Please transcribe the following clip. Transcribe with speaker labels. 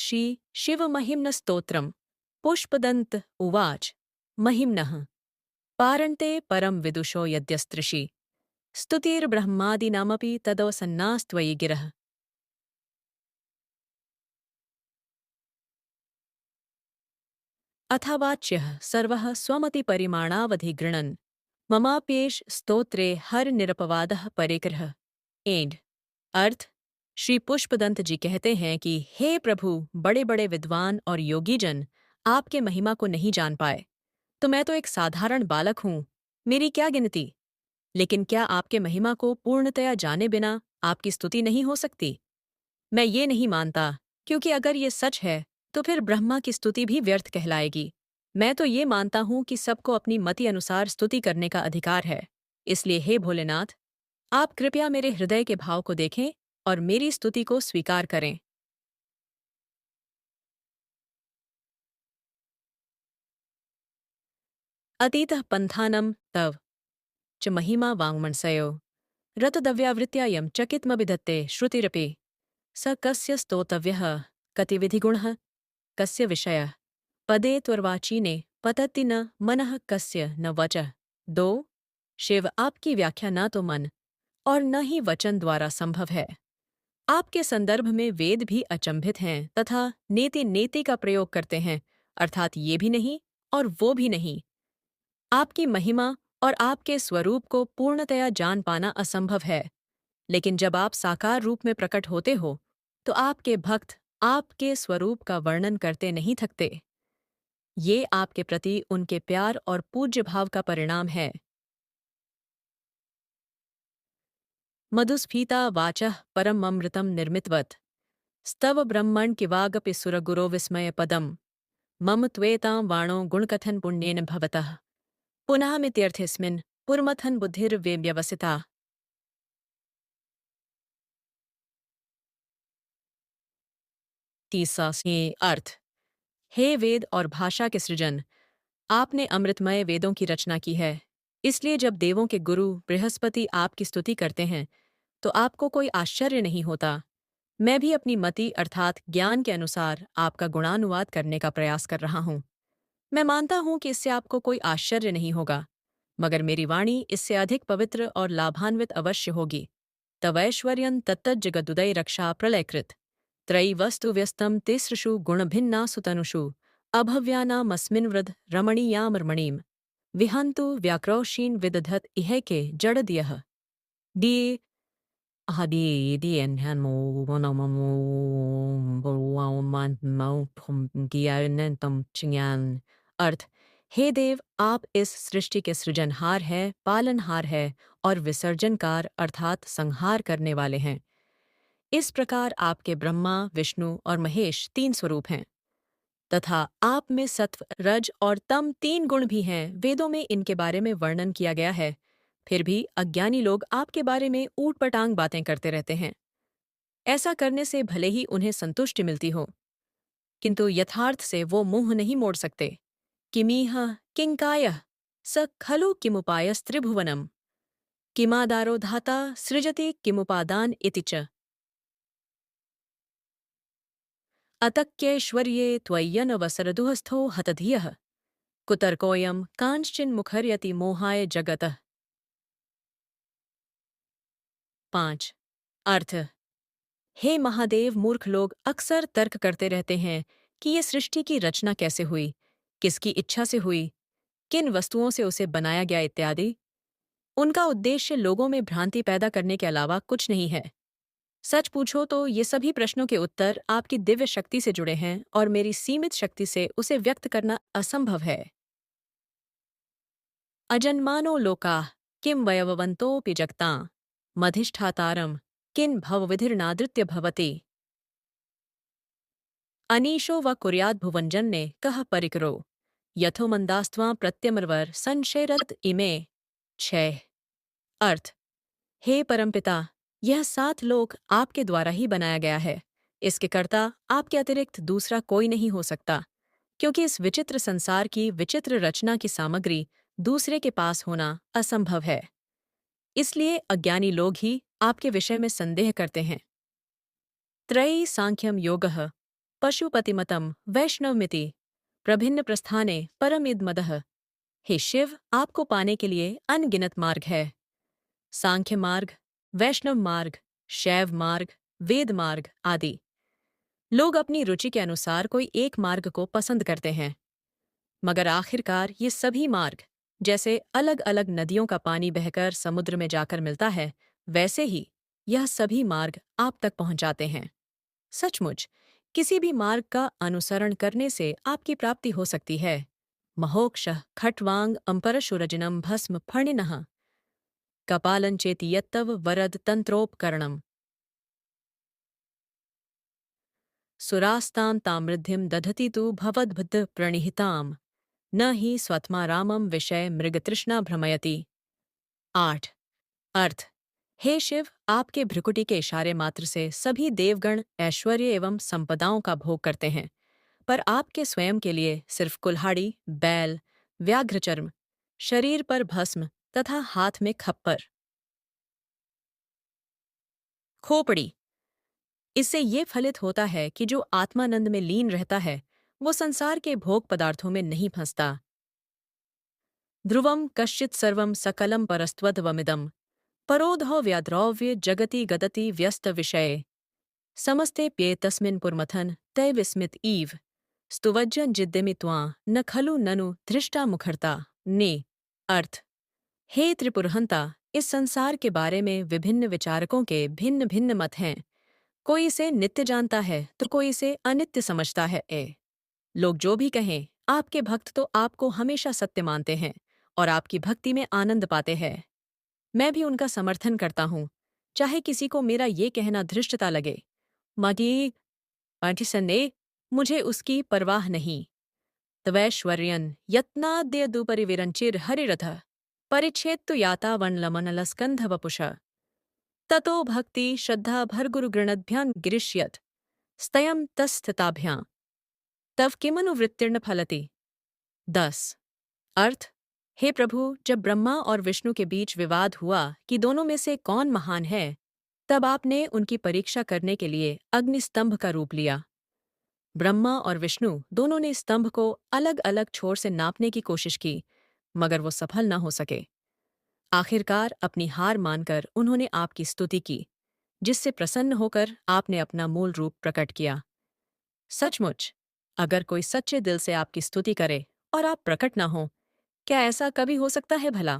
Speaker 1: श्री शिवमहिम्नस्तोत्रम् पुष्पदन्त उवाच महिम्नः पारन्ते परं विदुषो यद्यस्त्रिषि स्तुतिर्ब्रह्मादीनामपि तदवसन्नास्त्वयि गिरः। अथावाच्यः सर्वः स्वमतिपरिमाणावधिगृणन् ममाप्येष स्तोत्रे हर निरपवादः परिग्रह। एंड अर्थ। श्री पुष्पदंत जी कहते हैं कि हे प्रभु, बड़े बड़े विद्वान और योगी जन आपके महिमा को नहीं जान पाए, तो मैं तो एक साधारण बालक हूँ, मेरी क्या गिनती। लेकिन क्या आपके महिमा को पूर्णतया जाने बिना आपकी स्तुति नहीं हो सकती? मैं ये नहीं मानता, क्योंकि अगर ये सच है तो फिर ब्रह्मा की स्तुति भी व्यर्थ कहलाएगी। मैं तो ये मानता हूं कि सबको अपनी मति अनुसार स्तुति करने का अधिकार है। इसलिए हे भोलेनाथ, आप कृपया मेरे हृदय के भाव को देखें और मेरी स्तुति को स्वीकार करें। अतीतः पंथानम तव च महिमा वाङ्मनसयो रतदव्यावृत्यायं चकितमभिधत्ते श्रुतिरपि स कस्य स्तोतव्यः कतिविधिगुणः कस्य विषयः पदे त्वर्वाचीने पतति न मनः कस्य न वचः। दो शिव, आपकी व्याख्या न तो मन और न ही वचन द्वारा संभव है। आपके संदर्भ में वेद भी अचंभित हैं तथा नेति नेति का प्रयोग करते हैं, अर्थात ये भी नहीं और वो भी नहीं। आपकी महिमा और आपके स्वरूप को पूर्णतया जान पाना असंभव है। लेकिन जब आप साकार रूप में प्रकट होते हो तो आपके भक्त आपके स्वरूप का वर्णन करते नहीं थकते। ये आपके प्रति उनके प्यार और पूज्य भाव का परिणाम है। मधुस्फीता वाचः परममृतं निर्मितवत् स्तव ब्रह्मण् किवागपि सुरगुरो विस्मय पदम् मम त्वेतां वाणो गुणकथन पुण्येन भवतः पुनः मित्यर्थेऽस्मिन् पुरमथन बुद्धिर्व्यवस्थिता। तीसरा से अर्थ। हे वेद और भाषा के सृजन, आपने अमृतमय वेदों की रचना की है। इसलिए जब देवों के गुरु बृहस्पति आपकी स्तुति करते हैं तो आपको कोई आश्चर्य नहीं होता। मैं भी अपनी मति अर्थात ज्ञान के अनुसार आपका गुणानुवाद करने का प्रयास कर रहा हूँ। मैं मानता हूँ कि इससे आपको कोई आश्चर्य नहीं होगा, मगर मेरी वाणी इससे अधिक पवित्र और लाभान्वित अवश्य होगी। तवैश्वर्यं तत्तज्जगदुदय रक्षा प्रलयकृत त्रयी वस्तु व्यस्तं तिसृषु गुणभिन्नासु तनुषु अभव्यानामस्मिन् वृद्ध रमणीयामर्मणीम् विहन्तु व्याक्रौशीन् विदधत इहैके जडदियः। डी Hadi dien han mo wono mo mo man mo pum gianentum chingan। अर्थ। हे देव, आप इस सृष्टि के सृजनहार हैं, पालनहार है और विसर्जनकार अर्थात संहार करने वाले हैं। इस प्रकार आपके ब्रह्मा, विष्णु और महेश तीन स्वरूप हैं तथा आप में सत्व, रज और तम तीन गुण भी हैं। वेदों में इनके बारे में वर्णन किया गया है। फिर भी अज्ञानी लोग आपके बारे में ऊट-पटांग बातें करते रहते हैं। ऐसा करने से भले ही उन्हें संतुष्टि मिलती हो, किंतु यथार्थ से वो मुंह नहीं मोड़ सकते। किमीह किंकायः स खलु किमुपायस्त्रिभुवनम् किमादारो धाता सृजति किमुपादान इति च अतक्यैश्वर्ये त्वय्यनवसरदुहस्थो हतधियः कुतर्कोऽयं कांश्चिन्मुखर्यति मोहाय जगतः। 5 अर्थ। हे महादेव, मूर्ख लोग अक्सर तर्क करते रहते हैं कि ये सृष्टि की रचना कैसे हुई, किसकी इच्छा से हुई, किन वस्तुओं से उसे बनाया गया इत्यादि। उनका उद्देश्य लोगों में भ्रांति पैदा करने के अलावा कुछ नहीं है। सच पूछो तो ये सभी प्रश्नों के उत्तर आपकी दिव्य शक्ति से जुड़े हैं और मेरी सीमित शक्ति से उसे व्यक्त करना असंभव है। अजन्मानो लोकाः किं वयववन्तोऽपि जगतां मधिष्ठातारं किन् भवविधिर्नादृत्य भवति अनीशो व कुर्याद् भुवनजन्ये कः परिकरो यथो मंदास्त्वां प्रत्यमरवर संशयरत इमे। 6 अर्थ। हे परमपिता, यह 7 लोक आपके द्वारा ही बनाया गया है। इसके कर्ता आपके अतिरिक्त दूसरा कोई नहीं हो सकता, क्योंकि इस विचित्र संसार की विचित्र रचना की सामग्री दूसरे के पास होना असंभव है। इसलिए अज्ञानी लोग ही आपके विषय में संदेह करते हैं। त्रयी सांख्यम योगः पशुपतिमतम वैष्णवमिति प्रभिन्न प्रस्थाने परमिद मदः। हे शिव, आपको पाने के लिए अनगिनत मार्ग है। सांख्य मार्ग, वैष्णव मार्ग, शैव मार्ग, वेद मार्ग आदि। लोग अपनी रुचि के अनुसार कोई एक मार्ग को पसंद करते हैं, मगर आखिरकार ये सभी मार्ग, जैसे अलग अलग नदियों का पानी बहकर समुद्र में जाकर मिलता है, वैसे ही यह सभी मार्ग आप तक पहुंचाते हैं। सचमुच किसी भी मार्ग का अनुसरण करने से आपकी प्राप्ति हो सकती है। महोक्षः खट्वांग अम्परशुरजिनम भस्म फणिनः कपालंचेति यत्तव वरद तंत्रोपकरणम। सुरास्तां तामृद्धिं दधति तु भवद्बुद्ध प्रणिहिताम् न हि स्वत्मा रामम विषय मृगतृष्णा भ्रमयति। 8। अर्थ। हे शिव, आपके भ्रुकुटी के इशारे मात्र से सभी देवगण ऐश्वर्य एवं संपदाओं का भोग करते हैं, पर आपके स्वयं के लिए सिर्फ कुल्हाड़ी, बैल, व्याघ्रचर्म, शरीर पर भस्म तथा हाथ में खप्पर, खोपड़ी। इससे ये फलित होता है कि जो आत्मानंद में लीन रहता है, वो संसार के भोग पदार्थों में नहीं फंसता। ध्रुवम कश्चित सर्वम सकलम परस्त्वद्वमिदम परोधो व्याद्रव्य जगति गदति व्यस्त विषये समस्ते प्येतस्मिन् पुरमथन तय विस्मित ईव स्तुवज्जन जिद्दिमि त्वां न खलु ननु धृष्टा मुखरता ने। अर्थ। हे त्रिपुरहंता, इस संसार के बारे में विभिन्न विचारकों के भिन्न भिन्न मत हैं। कोई इसे नित्य जानता है तो कोई इसे अनित्य समझता है। लोग जो भी कहें, आपके भक्त तो आपको हमेशा सत्य मानते हैं और आपकी भक्ति में आनंद पाते हैं। मैं भी उनका समर्थन करता हूँ, चाहे किसी को मेरा ये कहना धृष्टता लगे। मगी पाठिसन्ने, मुझे उसकी परवाह नहीं। तवैश्वर्यन यत्नाद्य दुपरिविरंचिर हरिरथ परिच्छेत्तु याता वनलमनलस्कंध वपुष ततो भक्ति श्रद्धा भर्गुरुगृणद्भ्यां गिरिष्यत स्तयं तस्थिताभ्यां तव किमनुवृत्तिर्न फलति। 10। अर्थ। हे प्रभु, जब ब्रह्मा और विष्णु के बीच विवाद हुआ कि दोनों में से कौन महान है, तब आपने उनकी परीक्षा करने के लिए अग्निस्तंभ का रूप लिया। ब्रह्मा और विष्णु दोनों ने स्तंभ को अलग अलग छोर से नापने की कोशिश की, मगर वो सफल न हो सके। आखिरकार अपनी हार मानकर उन्होंने आपकी स्तुति की, जिससे प्रसन्न होकर आपने अपना मूल रूप प्रकट किया। सचमुच, अगर कोई सच्चे दिल से आपकी स्तुति करे और आप प्रकट न हो, क्या ऐसा कभी हो सकता है भला?